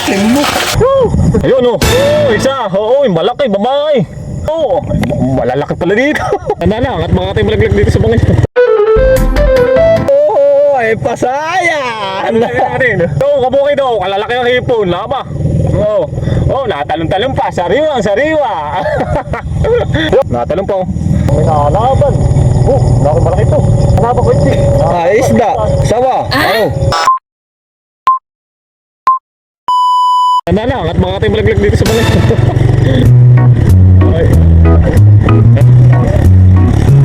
Timbok. Ayun oh. Oh, isa. Oo, malaki, babae. Oo, malalaki pala dito. Tanda na, at mga tayo malaglag dito sa bangin. Oo, ay pasaya. Ano natin? Oo, kabukid daw, kalalaki ang hipon. Laba. Oo. Oh, natalong-talong pa. Sariwa, sariwa. Natalong pa. May nakalaban. Oh, malaki ito. Hanapa ko ito. Isda. Sawa. Ano? Tanda na, at mga tayo malaglag dito sa bangin.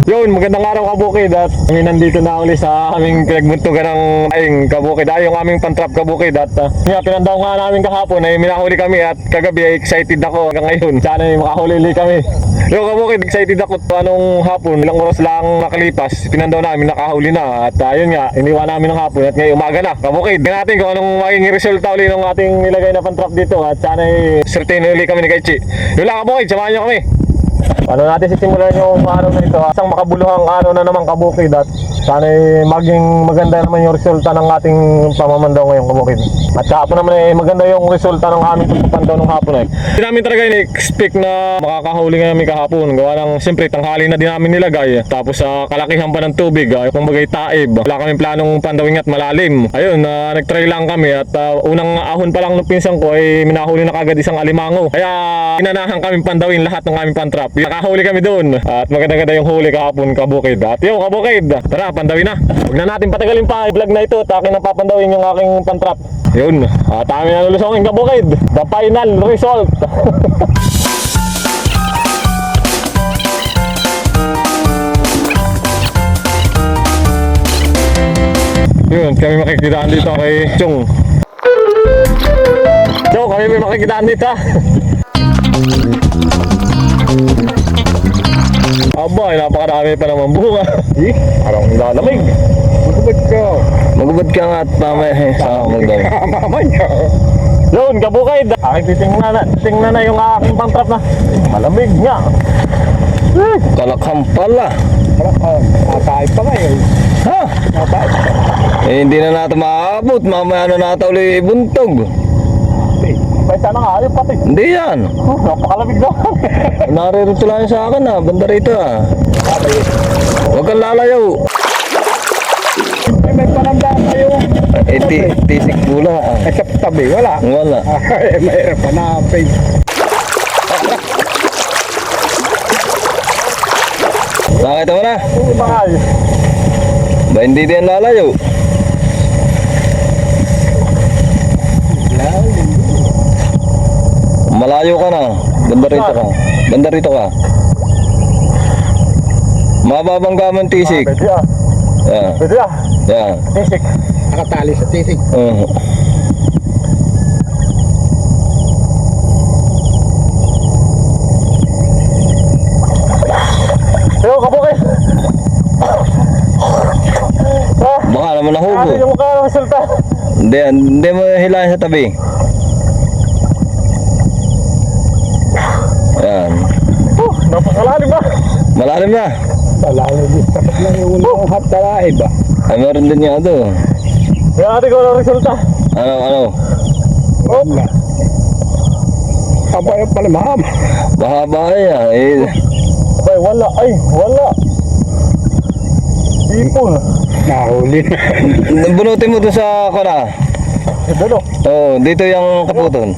Yun, magandang araw kabukid at kami nandito na uli sa aming pinagmuntugan ng aing kabukid. Ay, yung aming pantrap kabukid at pinandaw nga namin kahapon ay minahuli kami at kagabi ay excited ako hanggang ngayon. Sana ay makahuli kami. Yung kabukid, excited ako anong hapon, ilang oras lang nakalipas, pinandaw namin nakahuli na at ayun nga, iniwan namin ng hapon at ngayon umaga na. Kabukid, tingnan natin kung anong maging resulta uli ng ating nilagay na pantrap dito at sana ay certain uli kami ni Kaichi. Yun lang kabukid, samahan nyo kami. Paano natin sisimulan yung araw na ito? Isang makabuluhang araw na naman kabukid at sana maging maganda naman yung resulta ng ating pamamandaw ngayong kabukid. At kahapon naman ay maganda yung resulta ng aming pagpapandaw ng hapon ay. Hindi namin talaga in-expect na makakahuli nga namin kahapon. Gawa ng siyempre tanghali na din namin nilagay. Tapos sa kalakihan pa ng tubig, kung bagay taib. Wala kaming planong pandawin at malalim. Ayun, nag-try lang kami at unang ahon pa lang ng pinsan ko ay minahuli na kagad isang alimango. Kaya inanahan kaming pandawin lahat ng aming pantrap. Nakahuli kami doon at maganda-ganda yung huli kahapon kabukid. At yung kabukid, tara pandawin na. Huwag na natin patagalin pa i-vlog na ito at akin na papandawin yung aking pantrap. Yun, at amin na lulusongin kabukid. The final result. Yun, kami makikitaan dito kay Chong. Chong, kami may makikitaan dito. Aba, napakarami pa naman bunga. Parang nilalamig. Magubad ka. Magubad ka nga at mamaya sa magdawin. Mamaya. Yun, kabukid. Aking titingnan na yung aking pantrap na. Malamig nga. Kalakham pala. Kalakham. Natay pa ngayon. Ha? Natay. Hindi na natin maabot. Mamaya na natin ulit ibuntog. May sana nga, yung pati. Hindi yan. Napakalamig na. Naririto lang sa akin banda rito Huwag kang lalayaw. May panandaan tayo. Tisik pula. Sa tabi, wala. Wala. Mayroon pa na page. Nakita mo na? Ba hindi din lalayaw? Malayo ka na. Banda rito ka. Banda rito ka. Mababang gamang tisik. Yan. Yan. Tisik. Nakatali sa tisik. Yo, kabukid. Baka naman nahubo. Ano yung mukha resulta? Hindi mo hilahin sa tabi. Yan. Napakalalim ba? Malalim na. Malalim din. Tapos lang yung unang hatalaib ba? Ay, meron din yan ito. Yan natin kung anong resulta. Ano? Wala. Abay pala mahaba. Mahaba yan. Abay, wala. Ay, wala. Ipon. Nahuli na. Bunutin mo doon sa kona. Dito? Oo, dito yung kaputon.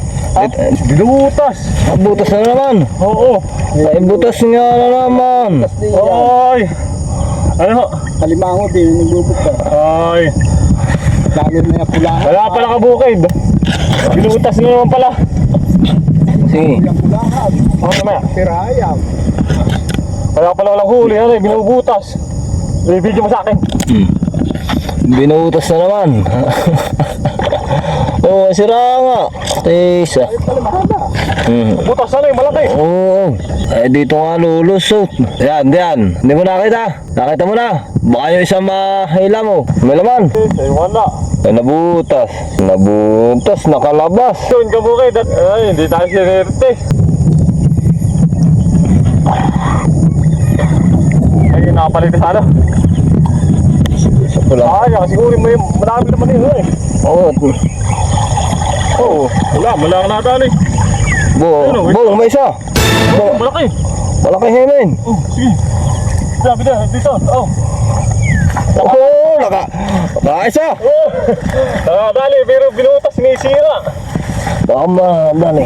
Binutas. Butas na naman. Oo. Ay, butas nga na naman. Ay. Ano? Kalimango din, nagbubot ka. Ay. Lalo na yung pula. Wala pala kabukid. Binutas na naman pala. Sige. Oo naman. Tirayam. Wala pala walang huli. Ano, binubutas. I-video mo sa akin. Binutas na naman. Oh, sira nga. Tesa. Butas na yung malaki. Oo. Dito nga lulusot. Yan. Hindi mo nakita. Nakita mo na. Baka yung isang mahila mo. May laman. Ay, wala. Ay, nabutas. Nakalabas. Yun, kabukid. Ay, hindi tayo sinerte. Ay, nakapalit sana. Ay, siguro mo yung marami naman yun. Oo. Oo, wala ang nadali. Bong, may isa. Oh, malaki. Malaki hemen. Oh, sige. Sabi na, dito. Oh. Oh, isa. Oh. Nadali, pero binutas ni sira. Tama, dali.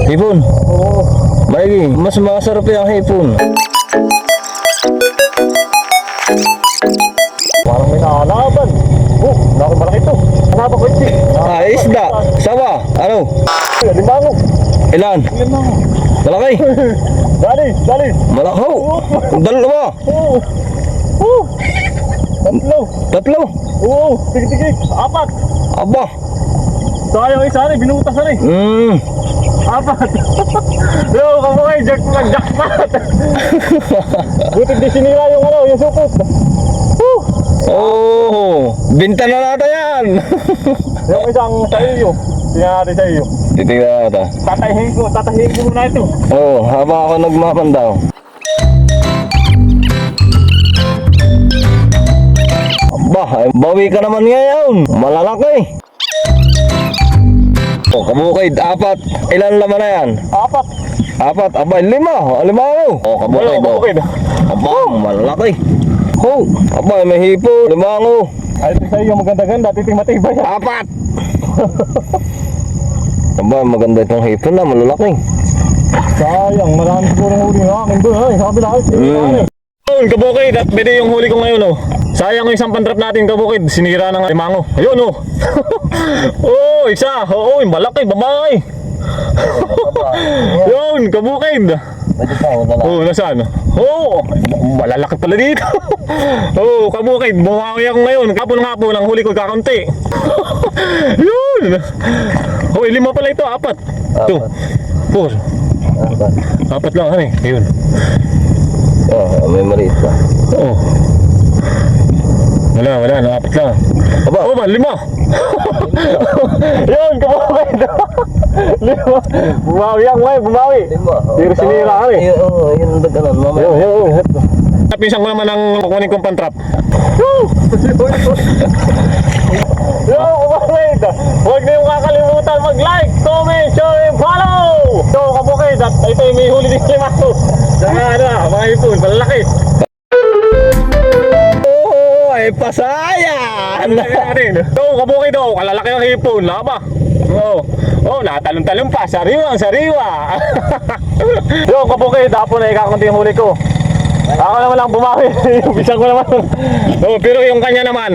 Hipon. Oo. Maigi, mas masarap yung hipon. Parang may nakalaban. Oh, malaki to. Hanapa ko ito. Isda. Sawa. Ano? Limango. Ilan? Limango. Malaki. Dali. Malaki. Dalawa. Oo. Oo. Tatlo. Oo, tigit-tigit. 4. Aba. Sayang isa rin, binutas na rin. 4. Yo, kamukay, jackpot. Buti di sinira yung supot. Oh, binta na natin yan. Yung isang sa iyo. Tingnan natin sa iyo. Titignan natin. Tatahihin ko muna ito. Oh, habang ako nagmamandaw. Aba, bawi ka naman ngayon. Malalaki. Oh, kabukid, 4. Ilan laman na yan? 4. 4, aba, 5. 5 ako. Oh, kabukid. Kabukid. Aba, malalaki. Oh, aba, may hipo. 5 ako. Ay, ito sa iyo, maganda-ganda. Titing matibay. 4. Aba, maganda itong hipon na, malalaki. Sayang, marami siguro huli ng akin doon. Ay, sabi na kayo. Kabukid, at pwede yung huli ko ngayon. Sayang yung isang pantrap natin, kabukid. Sinira ng limango. Ayun, oh. Oh, isa. Oo, yung malaki, babae. Yun, kabukid. Oh, nasaan? Oh, malalaki pala dito. Oh, kabukid, bumawi ako ngayon. Kapon ang huli ko kakaunti. Yun. Oh, 5 pala ito, 4. Ito. 4. 4 lang, ano eh. Yun. Oh, may maliit pa. Oo. Wala, 4 lang. Aba, Oh, 5. Yun, kabukid. 5. Bumawi. Pero sinira ka eh. Oo, yun ang daganan. Mamaya. Yun. Napisan ko naman ang kukunin kong pantrap. Yo, kabukid! Huwag niyong kakalimutan mag-like, comment, share, and follow! So, kabukid, at ito yung may huli din limango. Saka mga ipon, malalaki. Oo, ay pasayan! So, kabukid, kalalaki ang hipon, laba. Oh, natalon-talon pa, sariwa. Yo, kabukid, hapon na ikakunti yung huli ko. Ako naman lang bumawi, bisang ko naman. Pero yung kanya naman,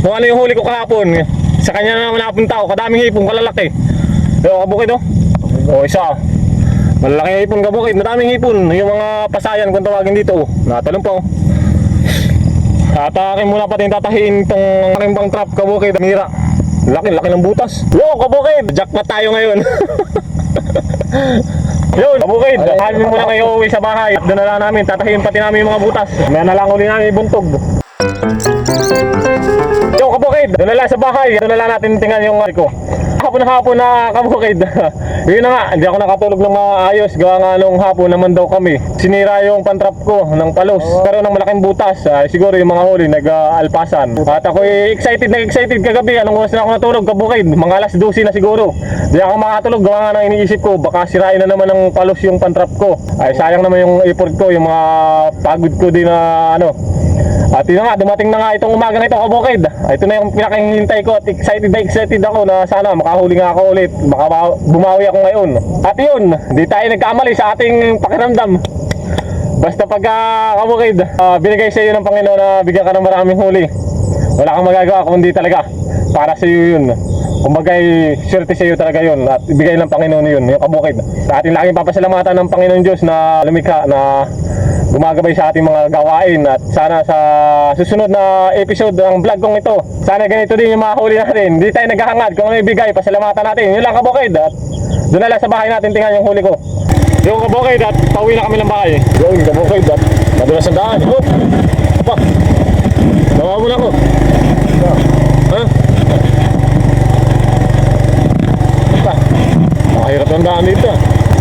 kung ano yung huli ko kahapon, sa kanya na naman napunta ako, kadaming hipon, kalalaki. Yo, kabukid, isa. Malalaki hipon, kabukid, madaming hipon. Yung mga pasayan kung tawagin dito, natalon pa. Tatakin muna pati yung tatahiin itong aking pang trap, kabukid, mira. Laki ng butas. Yo, kabukid, jackpot tayo ngayon. Yun, kabukid, kami muna kayo uwi sa bahay. Doon na lang namin, tatahiin pati namin yung mga butas. May na lang uli namin ibuntog. Yo, kabukid, doon na lang sa bahay. Doon na lang natin tingnan yung ko. Hapon na kabukid. Yun na nga, hindi ako nakatulog ng maayos. Gawa nga nung hapon naman daw kami. Sinira yung pantrap ko ng palos. Karoon ng malaking butas. Siguro yung mga huli nag-alpasan. At ako excited kagabi. Anong oras na ako natulog, kabukid? Mga alas 12 na siguro. Di ako makatulog. Gawa nga nang iniisip ko, baka sirain na naman ng palos yung pantrap ko. Ay, sayang naman yung effort ko, yung mga pagod ko din na At yun nga, dumating na nga itong umagang ito, kabukid. Ito na yung pinakahihintay ko at excited ako na sana makahuli nga ako ulit. Baka bumawi ako ngayon. At yun, di tayo nagkamali sa ating pakiramdam. Basta pagka kabukid, binigay sa iyo ng Panginoon na bigyan ka ng maraming huli. Wala kang magagawa kundi talaga para sa iyo yun. Kumbagay, swerte sa iyo talaga yun at ibigay ng Panginoon yun, yung kabukid. Sa ating laging papasalamatan ng Panginoon Diyos na lumikha, na gumagabay sa ating mga gawain. At sana sa susunod na episode ng vlog kong ito, sana ganito din yung mga huli natin. Hindi tayo naghahangad, kung ano ibigay, pasalamatan natin. Yun lang, kabukid. At doon na lang sa bahay natin tingnan yung huli ko. Yung kabukid, at pauwi na kami ng bahay. Yung kabukid, at madulas ang daan. Apa, bawa mo na ako. Ha? Apa, makahirap ang daan dito.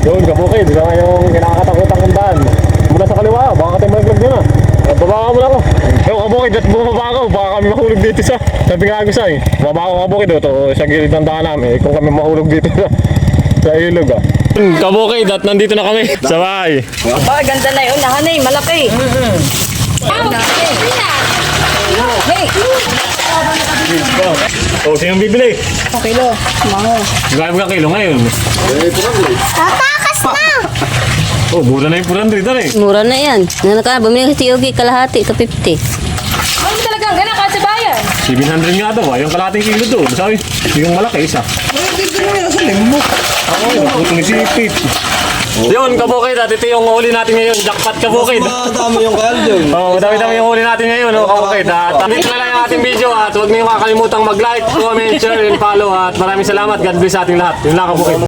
Yung kabukid, isa nga yung kinakatakutan ng daan. Mula sa kaliwa, baka kating malaglag nyo na. Bababa mo na ako. Yung kabukid at bumaba ako, baka kami mahulog dito sa sabi nga ko sa'yo. Bumaba ako kabukid ito sa gilid ng daan namin. Kung kami mahulog dito sa ilog Kabukid at nandito na kami sa bahay. Aba, ganda na yun. Nahanay, malaki. O, sino bibili? Kilo. Mango. Gaya ka kilo ngayon. Tatakas na! Oh, mura na yung 400 na eh. Mura na yan. Bumili si Yogi kalahati to 50. Ano talagang ganang kasabayan? 700 nga daw, yung kalating kilo doon. Sabi, yung malaki isa. Ako, putong isipit. Yun, kabukid, at ito yung huli natin ngayon. Jackpot kabukid. Madami yung kayal dyan. Oh, madami-dami yung huli natin ngayon, kabukid. At dito na lang yung ating video at huwag niyo makakalimutang mag-like, comment, share, and follow. At maraming salamat. God bless sa ating lahat. Yun lang kabukid.